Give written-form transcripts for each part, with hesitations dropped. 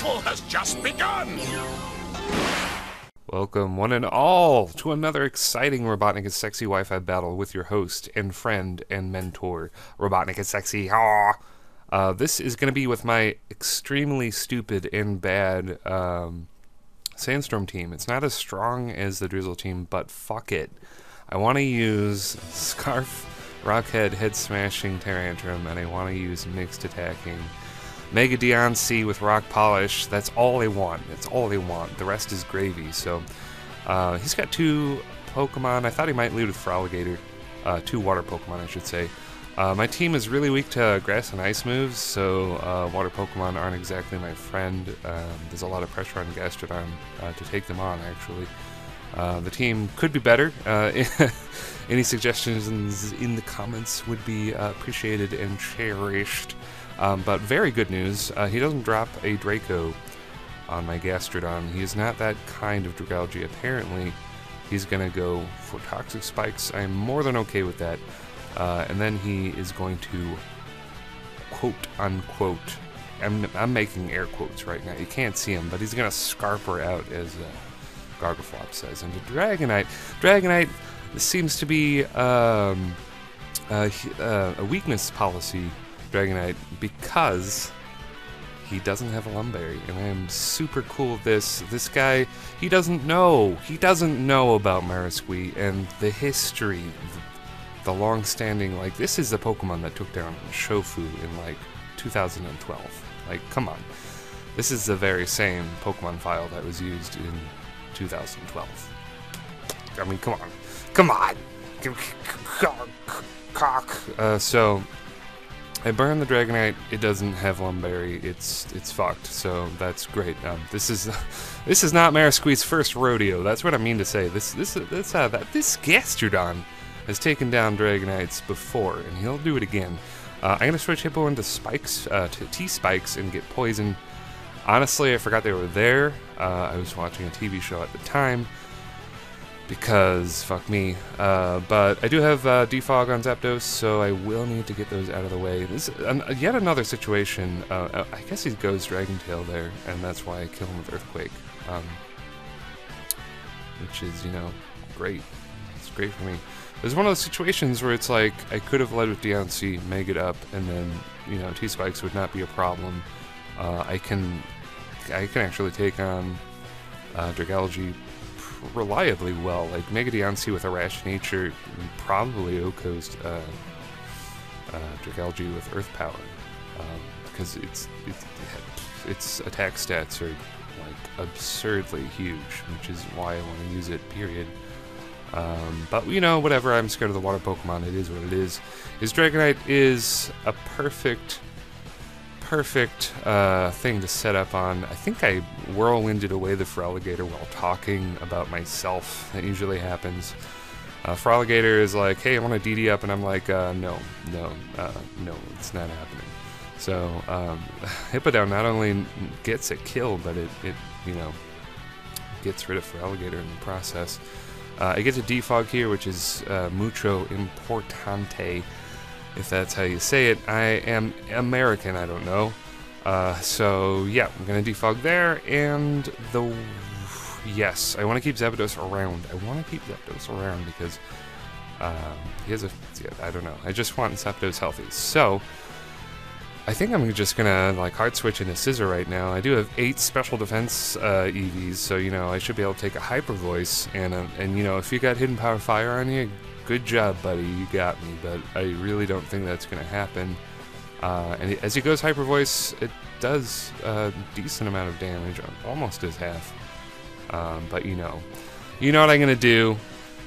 battle has just begun! Welcome, one and all, to another exciting RobotnikIsSexy Wi-Fi battle with your host and friend and mentor, RobotnikIsSexy. This is going to be with my extremely stupid and bad Sandstorm team. It's not as strong as the Drizzle team, but fuck it. I want to use Scarf, Rockhead, Head Smashing, Tyrantrum, and I want to use Mixed Attacking. Mega Deoncy with Rock Polish, that's all they want. That's all they want. The rest is gravy. So, he's got two Pokemon. I thought he might lead with Froligator. Two water Pokemon, I should say. My team is really weak to grass and ice moves, so water Pokemon aren't exactly my friend. There's a lot of pressure on Gastrodon to take them on, actually. The team could be better. Any suggestions in the comments would be appreciated and cherished. But very good news, he doesn't drop a Draco on my Gastrodon. He is not that kind of Dragalge. Apparently, he's going to go for Toxic Spikes. I'm more than okay with that. And then he is going to, quote-unquote, I'm making air quotes right now. You can't see him, but he's going to Scarp her out, as Gargaflop says. And to Dragonite, this seems to be a weakness policy, Dragonite, because he doesn't have a Lumberry, and I am super cool with this. This guy, he doesn't know about Marasquee and the history, the long-standing, like, this is the Pokemon that took down Shofu in, like, 2012. Like, come on. This is the very same Pokemon file that was used in 2012. I mean, come on! So, I burned the Dragonite. It doesn't have Lumberry. It's fucked. So that's great. This is not Marasquee's first rodeo. That's what I mean to say. This Gastrodon has taken down Dragonites before, and he'll do it again. I'm gonna switch Hippo into Spikes, to T-Spikes, and get Poison. Honestly, I forgot they were there. I was watching a TV show at the time, because fuck me. But I do have Defog on Zapdos, so I will need to get those out of the way. This is yet another situation. I guess he goes Dragon Tail there, and that's why I kill him with Earthquake. Which is, you know, great. It's great for me. There's one of those situations where it's like, I could have led with Deoncy, Meg it up, and then, you know, T-Spikes would not be a problem. I can actually take on Dragalge reliably well. Like Mega Deoncy with a Rash Nature, probably Oko's Dragalge with Earth Power, because its attack stats are like absurdly huge, which is why I want to use it. Period. But you know, whatever. I'm scared of the water Pokemon. It is what it is. His Dragonite is a perfect thing to set up on. I think I whirlwinded away the Froligator while talking about myself. That usually happens. Froligator is like, hey, I want to DD up, and I'm like, no, it's not happening. So, Hippowdon not only gets a kill, but it you know, gets rid of Froligator in the process. I get to Defog here, which is mucho importante, if that's how you say it. I am American, I don't know. So, yeah, I'm going to Defog there, and yes, I want to keep Zapdos around. Because he has I don't know. I just want Zapdos healthy. So, I think I'm just going to, like, hard switch into Scissor right now. I do have 8 special defense EVs, so, you know, I should be able to take a Hyper Voice, and you know, if you got Hidden Power Fire on you, good job, buddy, you got me, but I really don't think that's going to happen. And as he goes Hyper Voice, it does a decent amount of damage, almost as half. But you know what I'm going to do.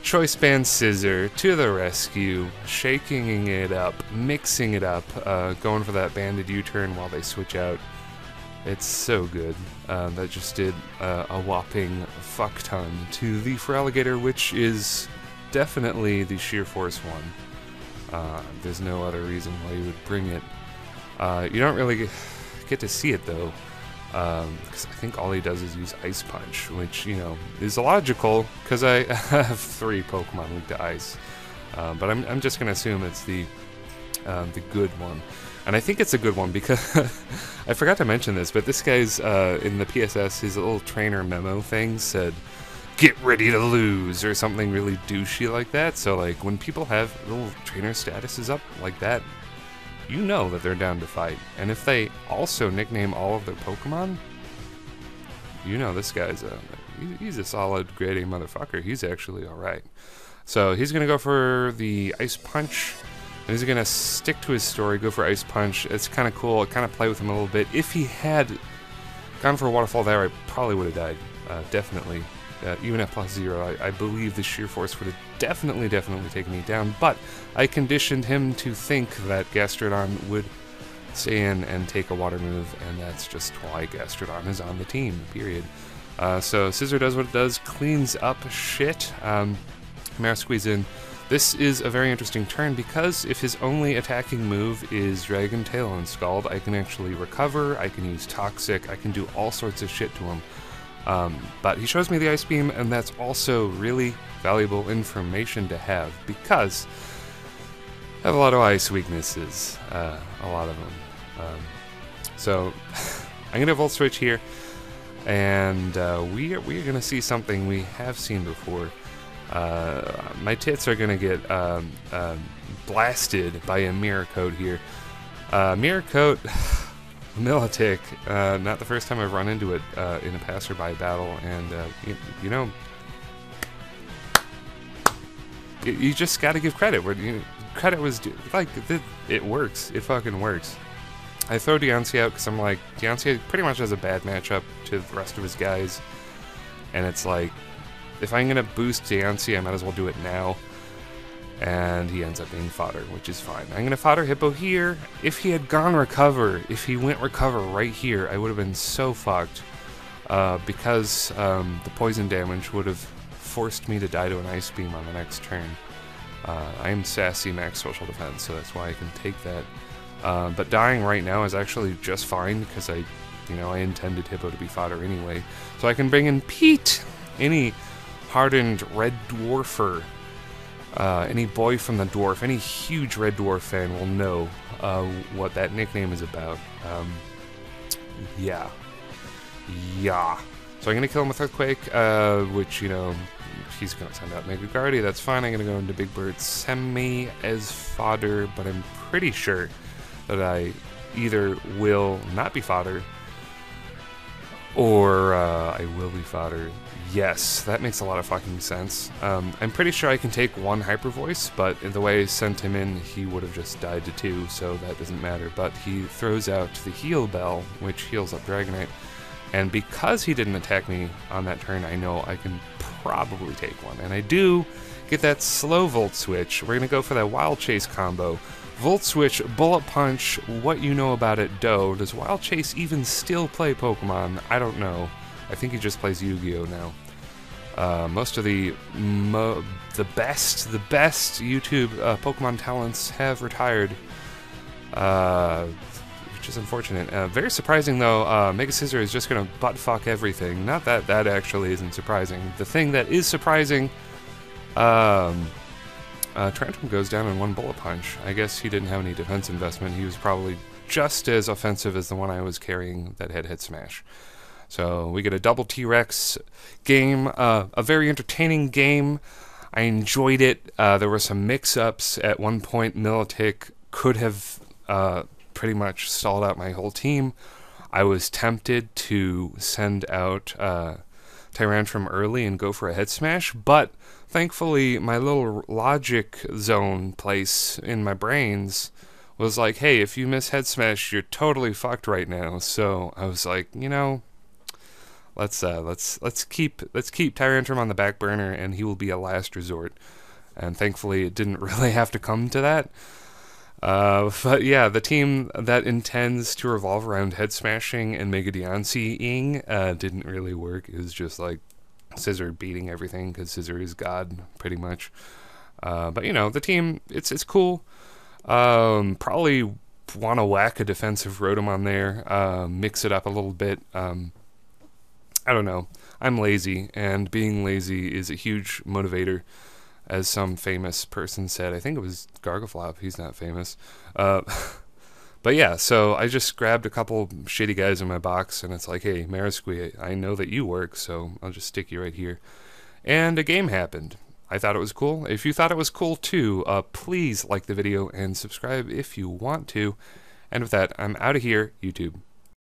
Choice Band Scissor to the rescue, shaking it up, mixing it up, going for that banded U-turn while they switch out. It's so good. That just did a whopping fuck ton to the Froligator, which is definitely the Sheer Force one. There's no other reason why you would bring it. You don't really get to see it though, because I think all he does is use Ice Punch, which, you know, is logical because I have 3 Pokemon weak to Ice. But I'm just gonna assume it's the good one. And And I think it's a good one because I forgot to mention this, but this guy's in the PSS, his little trainer memo thing said, "Get ready to lose," or something really douchey like that. So like when people have little trainer statuses up like that, you know that they're down to fight. And if they also nickname all of their Pokemon, you know this guy's he's a solid grade A motherfucker. He's actually alright. So he's going to go for the Ice Punch. And he's going to stick to his story, go for Ice Punch. It's kind of cool. Kind of play with him a little bit. If he had gone for a Waterfall there, I probably would have died. Definitely. Even at +0, I believe the sheer force would have definitely taken me down. But I conditioned him to think that Gastrodon would stay in and take a water move. And that's just why Gastrodon is on the team, period. So Scizor does what it does. Cleans up shit. Mare Squeeze in. This is a very interesting turn because if his only attacking move is Dragon Tail and Scald, I can actually recover, I can use Toxic, I can do all sorts of shit to him. But he shows me the Ice Beam, and that's also really valuable information to have because I have a lot of ice weaknesses, a lot of them. So I'm going to Volt Switch here, and we are going to see something we have seen before. My tits are gonna get blasted by a Mirror Coat here. Mirror Coat, Milotic, not the first time I've run into it in a passerby battle, and you know, you just gotta give credit where credit was due. Like, it works. It fucking works. I throw Deontay out because I'm like, Deontay pretty much has a bad matchup to the rest of his guys, and it's like, if I'm going to boost Deontay, I might as well do it now. And he ends up being fodder, which is fine. I'm going to fodder Hippo here. If he had gone Recover, if he went Recover right here, I would have been so fucked. Because the poison damage would have forced me to die to an Ice Beam on the next turn. I am sassy max social defense, so that's why I can take that. But dying right now is actually just fine because I intended Hippo to be fodder anyway. So I can bring in Pete, any hardened Red Dwarfer, any boy from the Dwarf, any huge Red Dwarf fan will know what that nickname is about. Yeah. So I'm going to kill him with Earthquake, which, he's going to send out Mega Guardia. That's fine. I'm going to go into Big Bird Semi as fodder, but I'm pretty sure that I either will not be fodder or I will be fodder. Yes, that makes a lot of fucking sense. I'm pretty sure I can take one Hyper Voice, but the way I sent him in, he would have just died to 2, so that doesn't matter. But he throws out the Heal Bell, which heals up Dragonite, and because he didn't attack me on that turn, I know I can probably take one. And I do get that slow Volt Switch. We're going to go for that Wild Chase combo. Volt Switch, Bullet Punch, what you know about it, Doe. Does Wild Chase even still play Pokemon? I don't know. I think he just plays Yu-Gi-Oh! Now. Most of the best YouTube Pokemon talents have retired, which is unfortunate. Very surprising though, Mega Scizor is just gonna butt fuck everything. Not that that actually isn't surprising. The thing that is surprising, Tantrum goes down in one Bullet Punch. I guess he didn't have any defense investment. He was probably just as offensive as the one I was carrying that had Hit Smash. So we get a double T-Rex game, a very entertaining game. I enjoyed it. There were some mix-ups. At one point, Milotic could have pretty much stalled out my whole team. I was tempted to send out Tyrantrum early and go for a Head Smash, but thankfully my little logic zone place in my brains was like, hey, if you miss Head Smash, you're totally fucked right now. So I was like, let's keep Tyrantrum on the back burner, and he will be a last resort. And thankfully, it didn't really have to come to that. But yeah, the team that intends to revolve around Head Smashing and Mega Deontay-ing didn't really work. It was just like Scizor beating everything because Scizor is God, pretty much. But the team, it's cool. Probably want to whack a defensive Rotom on there, mix it up a little bit. I don't know. I'm lazy, and being lazy is a huge motivator, as some famous person said. I think it was Gargaflop. He's not famous. But But yeah, so I just grabbed a couple shitty guys in my box, and it's like, hey, Marisqui, I know that you work, so I'll just stick you right here. And a game happened. I thought it was cool. If you thought it was cool too, please like the video and subscribe if you want to. And with that, I'm out of here, YouTube.